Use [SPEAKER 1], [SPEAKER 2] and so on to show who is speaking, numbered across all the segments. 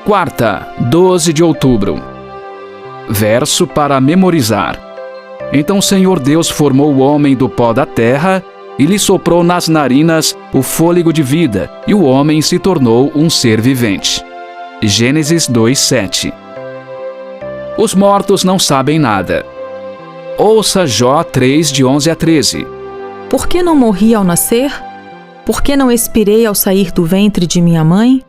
[SPEAKER 1] Quarta, 12 de outubro. Verso para memorizar. Então o Senhor Deus formou o homem do pó da terra e lhe soprou nas narinas o fôlego de vida, e o homem se tornou um ser vivente. Gênesis 2:7. Os mortos não sabem nada. Ouça Jó 3, de 11 a 13.
[SPEAKER 2] Por que não morri ao nascer? Por que não expirei ao sair do ventre de minha mãe?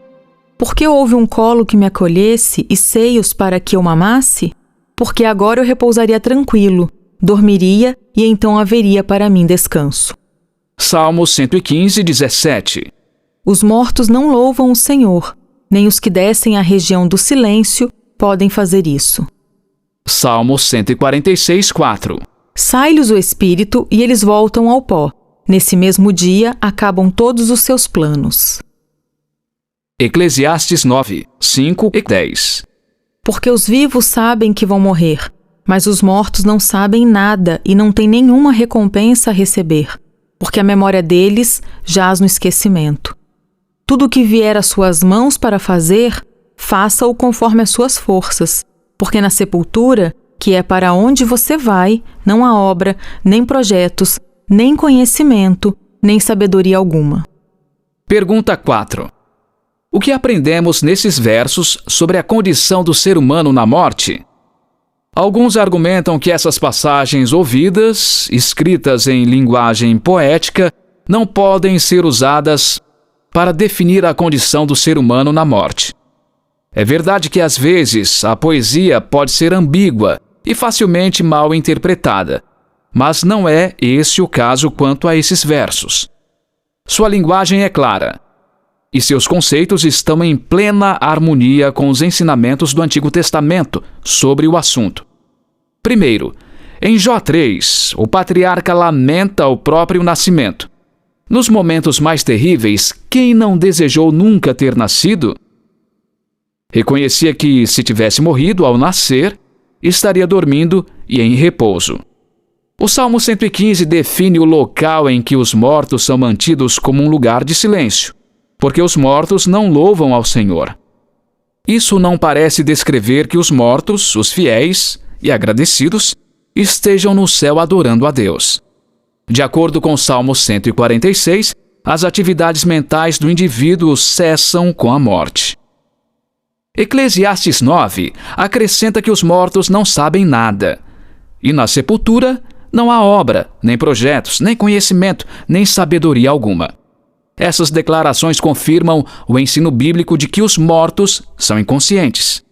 [SPEAKER 2] Por que houve um colo que me acolhesse e seios para que eu mamasse? Porque agora eu repousaria tranquilo, dormiria e então haveria para mim descanso.
[SPEAKER 1] Salmo 115, 17.
[SPEAKER 2] Os mortos não louvam o Senhor, nem os que descem à região do silêncio podem fazer isso.
[SPEAKER 1] Salmo 146, 4.
[SPEAKER 2] Sai-lhes o espírito e eles voltam ao pó. Nesse mesmo dia acabam todos os seus planos.
[SPEAKER 1] Eclesiastes 9, 5 e 10.
[SPEAKER 2] Porque os vivos sabem que vão morrer, mas os mortos não sabem nada e não têm nenhuma recompensa a receber, porque a memória deles jaz no esquecimento. Tudo o que vier às suas mãos para fazer, faça-o conforme as suas forças, porque na sepultura, que é para onde você vai, não há obra, nem projetos, nem conhecimento, nem sabedoria alguma.
[SPEAKER 1] Pergunta 4. O que aprendemos nesses versos sobre a condição do ser humano na morte? Alguns argumentam que essas passagens ouvidas, escritas em linguagem poética, não podem ser usadas para definir a condição do ser humano na morte. É verdade que às vezes a poesia pode ser ambígua e facilmente mal interpretada, mas não é esse o caso quanto a esses versos. Sua linguagem é clara, e seus conceitos estão em plena harmonia com os ensinamentos do Antigo Testamento sobre o assunto. Primeiro, em Jó 3, o patriarca lamenta o próprio nascimento. Nos momentos mais terríveis, quem não desejou nunca ter nascido? Reconhecia que, se tivesse morrido ao nascer, estaria dormindo e em repouso. O Salmo 115 define o local em que os mortos são mantidos como um lugar de silêncio, porque os mortos não louvam ao Senhor. Isso não parece descrever que os mortos, os fiéis e agradecidos, estejam no céu adorando a Deus. De acordo com o Salmo 146, as atividades mentais do indivíduo cessam com a morte. Eclesiastes 9 acrescenta que os mortos não sabem nada. E na sepultura não há obra, nem projetos, nem conhecimento, nem sabedoria alguma. Essas declarações confirmam o ensino bíblico de que os mortos são inconscientes.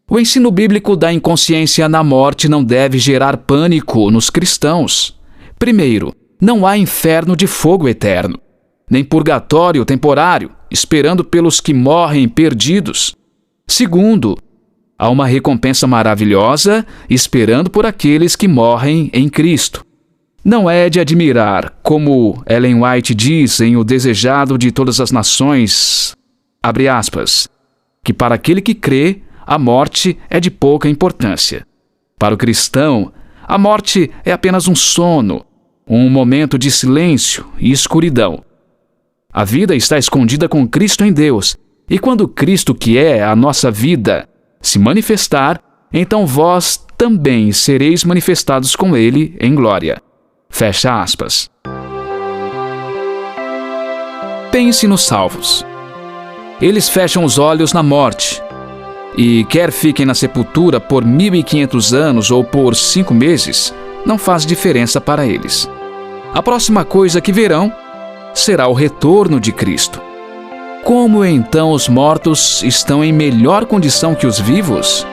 [SPEAKER 1] O ensino bíblico da inconsciência na morte não deve gerar pânico nos cristãos. Primeiro, não há inferno de fogo eterno, nem purgatório temporário, esperando pelos que morrem perdidos. Segundo, há uma recompensa maravilhosa esperando por aqueles que morrem em Cristo. Não é de admirar, como Ellen White diz em O Desejado de Todas as Nações, abre aspas, que para aquele que crê, a morte é de pouca importância. Para o cristão, a morte é apenas um sono, um momento de silêncio e escuridão. A vida está escondida com Cristo em Deus, e quando Cristo, que é a nossa vida, se manifestar, então vós também sereis manifestados com Ele em glória. Fecha aspas. Pense nos salvos. Eles fecham os olhos na morte, e quer fiquem na sepultura por 1.500 anos ou por 5 meses, não faz diferença para eles. A próxima coisa que verão será o retorno de Cristo. Como então os mortos estão em melhor condição que os vivos?